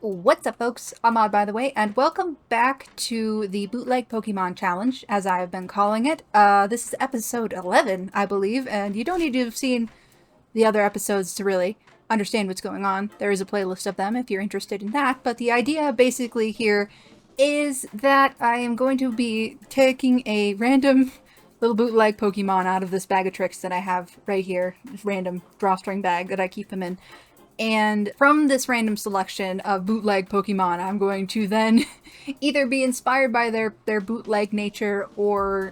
What's up, folks? I'm Odd, by the way, and welcome back to the Bootleg Pokemon Challenge, as I have been calling it. This is episode 11, I believe, and you don't need to have seen the other episodes to really understand what's going on. There is a playlist of them if you're interested in that, but the idea basically here is that I am going to be taking a random little bootleg Pokemon out of this bag of tricks that I have right here, this random drawstring bag that I keep them in. And from this random selection of bootleg Pokemon, I'm going to then either be inspired by their bootleg nature or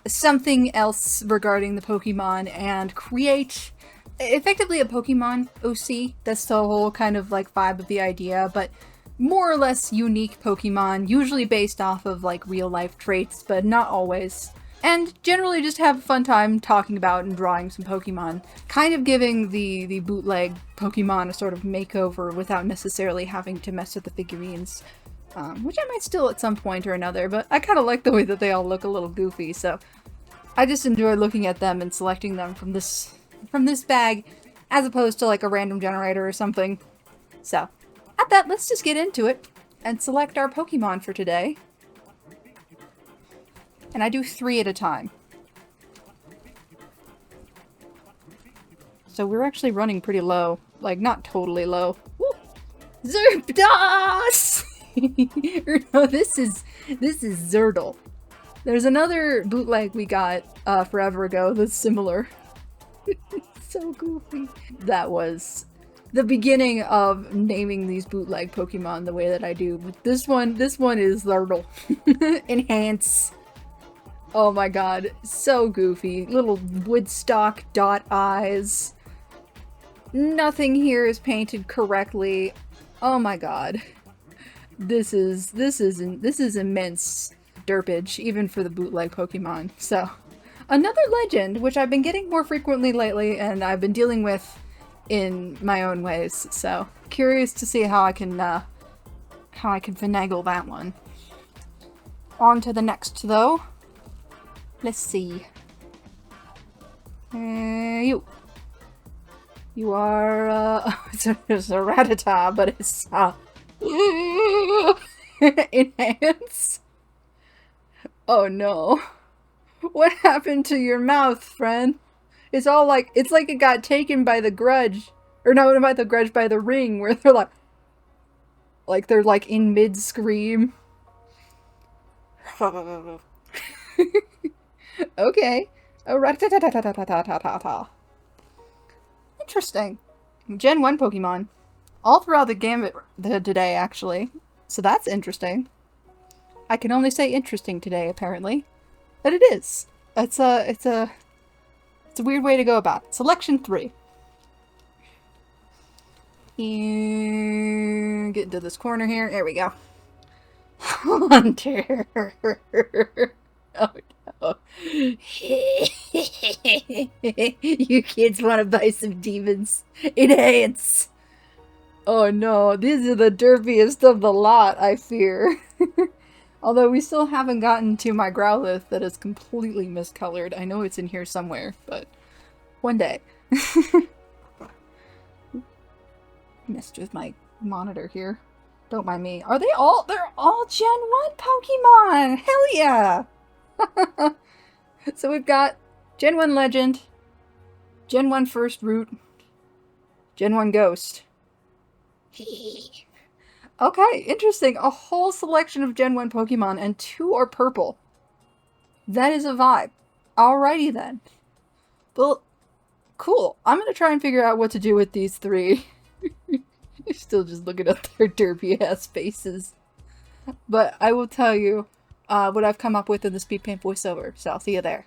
something else regarding the Pokemon and create effectively a Pokemon OC. That's the whole kind of like vibe of the idea, but more or less unique Pokemon, usually based off of like real life traits, but not always. And generally just have a fun time talking about and drawing some Pokemon. Kind of giving the bootleg Pokemon a sort of makeover without necessarily having to mess with the figurines. Which I might still at some point or another, but I kind of like the way that they all look a little goofy, so I just enjoy looking at them and selecting them from this bag, as opposed to like a random generator or something. So, at that, let's just get into it and select our Pokemon for today. And I do 3 at a time. So we're actually running pretty low. Like, not totally low. Woo! Zapdos! No, this is Zerdle. There's another bootleg we got forever ago that's similar. So goofy. That was the beginning of naming these bootleg Pokemon the way that I do. But this one is Zerdle. Enhance. Oh my god, so goofy. Little Woodstock dot eyes. Nothing here is painted correctly. Oh my god. This is immense derpage, even for the bootleg Pokemon. So, another legend, which I've been getting more frequently lately, and I've been dealing with in my own ways. So, curious to see how I can finagle that one. On to the next, though. Let's see. You are, it's a Rattata, but it's, enhance. Oh no. What happened to your mouth, friend? It's like it got taken by the grudge. Or no, not by the grudge, by the ring, where they're they're like in mid-scream. Okay. Oh, Rattata. Interesting. Gen 1 Pokemon. All throughout the gambit today, actually. So that's interesting. I can only say interesting today, apparently. But it is. It's a weird way to go about it. Selection 3. And get into this corner here. There we go. Hunter. Oh no. You kids want to buy some demons. Enhance. Oh no, these are the derpiest of the lot, I fear. Although we still haven't gotten to my Growlithe that is completely miscolored. I know it's in here somewhere, but one day. Messed with my monitor here. Don't mind me. Are they all? They're all Gen 1 Pokemon! Hell yeah! So we've got Gen 1 Legend, Gen 1 First Root, Gen 1 Ghost. Okay, interesting. A whole selection of Gen 1 Pokemon, and 2 are purple. That is a vibe. Alrighty then. Well, cool. I'm gonna try and figure out what to do with these 3. You're still just looking at their derpy ass faces. But I will tell you what I've come up with in the speed paint voiceover, so I'll see you there.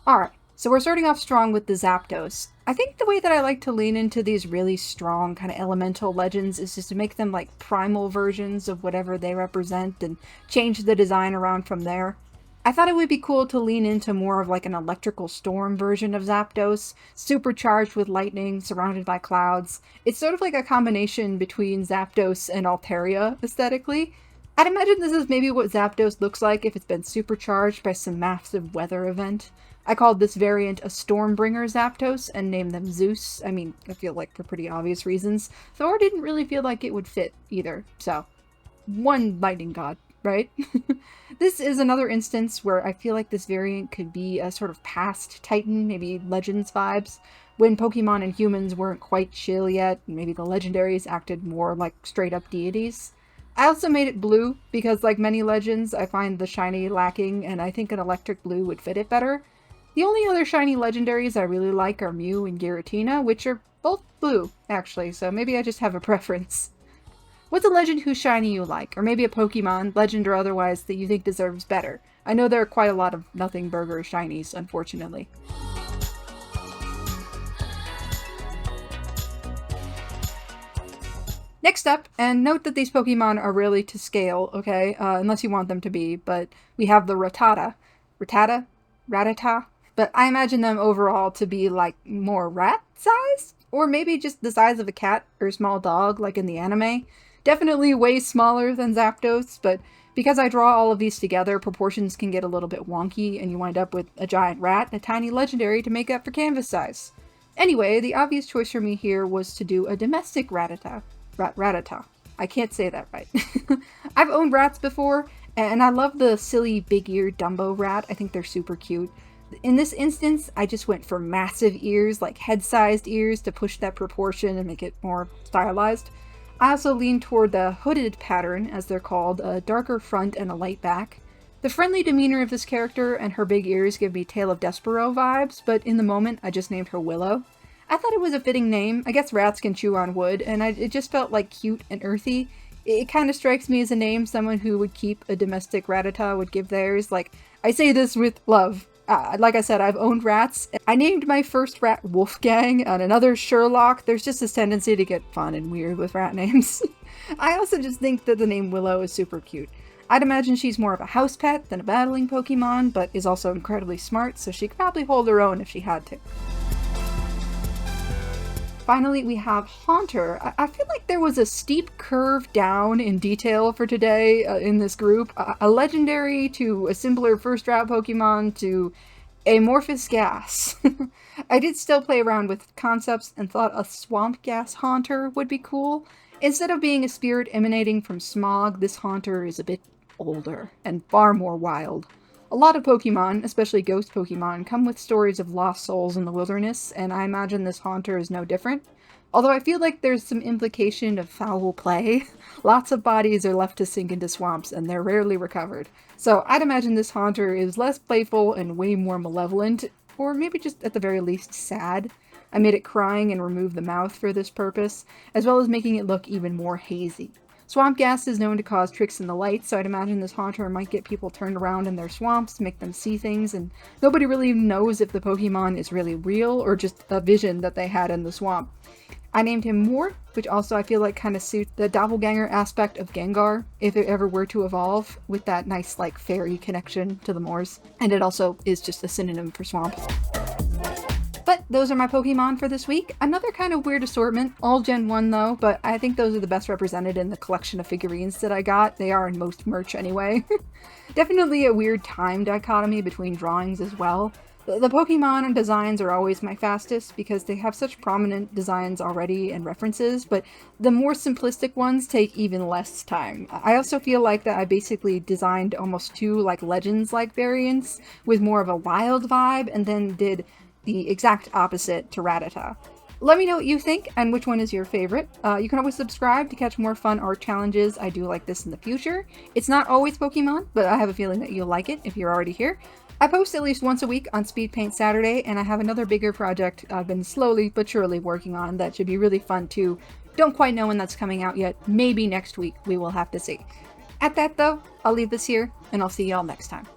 Alright, so we're starting off strong with the Zapdos. I think the way that I like to lean into these really strong kind of elemental legends is just to make them like primal versions of whatever they represent and change the design around from there. I thought it would be cool to lean into more of like an electrical storm version of Zapdos, supercharged with lightning, surrounded by clouds. It's sort of like a combination between Zapdos and Altaria aesthetically. I'd imagine this is maybe what Zapdos looks like if it's been supercharged by some massive weather event. I called this variant a stormbringer Zapdos and named them Zeus. I mean, I feel like for pretty obvious reasons. Thor didn't really feel like it would fit either, so one lightning god, right? This is another instance where I feel like this variant could be a sort of past Titan, maybe Legends vibes, when Pokemon and humans weren't quite chill yet, and maybe the legendaries acted more like straight-up deities. I also made it blue because, like many legends, I find the shiny lacking, and I think an electric blue would fit it better. The only other shiny legendaries I really like are Mew and Giratina, which are both blue, actually, so maybe I just have a preference. What's a legend whose shiny you like, or maybe a Pokemon, legend or otherwise, that you think deserves better? I know there are quite a lot of Nothing Burger shinies, unfortunately. Next up, and note that these Pokemon are rarely to scale, okay, unless you want them to be, but we have the Rattata. Rattata? But I imagine them overall to be, like, more rat-sized? Or maybe just the size of a cat or a small dog, like in the anime. Definitely way smaller than Zapdos, but because I draw all of these together, proportions can get a little bit wonky, and you wind up with a giant rat and a tiny legendary to make up for canvas size. Anyway, the obvious choice for me here was to do a domestic Rattata. Rattata. I can't say that right. I've owned rats before, and I love the silly big-eared Dumbo rat. I think they're super cute. In this instance, I just went for massive ears, like head-sized ears, to push that proportion and make it more stylized. I also leaned toward the hooded pattern, as they're called, a darker front and a light back. The friendly demeanor of this character and her big ears give me Tale of Despero vibes, but in the moment, I just named her Willow. I thought it was a fitting name. I guess rats can chew on wood, and it just felt like cute and earthy. It kind of strikes me as a name someone who would keep a domestic Rattata would give theirs. Like, I say this with love. Like I said, I've owned rats. I named my first rat Wolfgang and another Sherlock. There's just this tendency to get fun and weird with rat names. I also just think that the name Willow is super cute. I'd imagine she's more of a house pet than a battling Pokemon, but is also incredibly smart, so she could probably hold her own if she had to. Finally, we have Haunter. I feel like there was a steep curve down in detail for today in this group. A legendary to a simpler first route Pokemon to amorphous gas. I did still play around with concepts and thought a swamp gas Haunter would be cool. Instead of being a spirit emanating from smog, this Haunter is a bit older and far more wild. A lot of Pokemon, especially ghost Pokemon, come with stories of lost souls in the wilderness, and I imagine this Haunter is no different. Although I feel like there's some implication of foul play. Lots of bodies are left to sink into swamps, and they're rarely recovered. So I'd imagine this Haunter is less playful and way more malevolent, or maybe just at the very least sad. I made it crying and removed the mouth for this purpose, as well as making it look even more hazy. Swamp gas is known to cause tricks in the light, so I'd imagine this Haunter might get people turned around in their swamps, make them see things, and nobody really knows if the Pokemon is really real or just a vision that they had in the swamp. I named him Mort, which also I feel like kind of suits the doppelganger aspect of Gengar, if it ever were to evolve, with that nice, like, fairy connection to the moors. And it also is just a synonym for swamp. But those are my Pokemon for this week. Another kind of weird assortment, all Gen 1 though, but I think those are the best represented in the collection of figurines that I got. They are in most merch anyway. Definitely a weird time dichotomy between drawings as well. The Pokemon designs are always my fastest because they have such prominent designs already and references, but the more simplistic ones take even less time. I also feel like that I basically designed almost two like Legends-like variants with more of a wild vibe and then did the exact opposite to Rattata. Let me know what you think and which one is your favorite. You can always subscribe to catch more fun art challenges I do like this in the future. It's not always Pokemon, but I have a feeling that you'll like it if you're already here. I post at least once a week on Speed Paint Saturday, and I have another bigger project I've been slowly but surely working on that should be really fun too. Don't quite know when that's coming out yet. Maybe next week. We will have to see. At that though, I'll leave this here, and I'll see y'all next time.